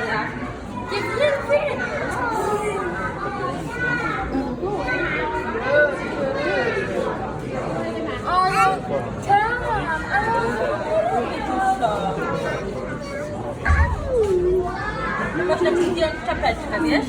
Ala. Jest więcej. O, no, tam, można ci zdjąć czapeczkę, wiesz?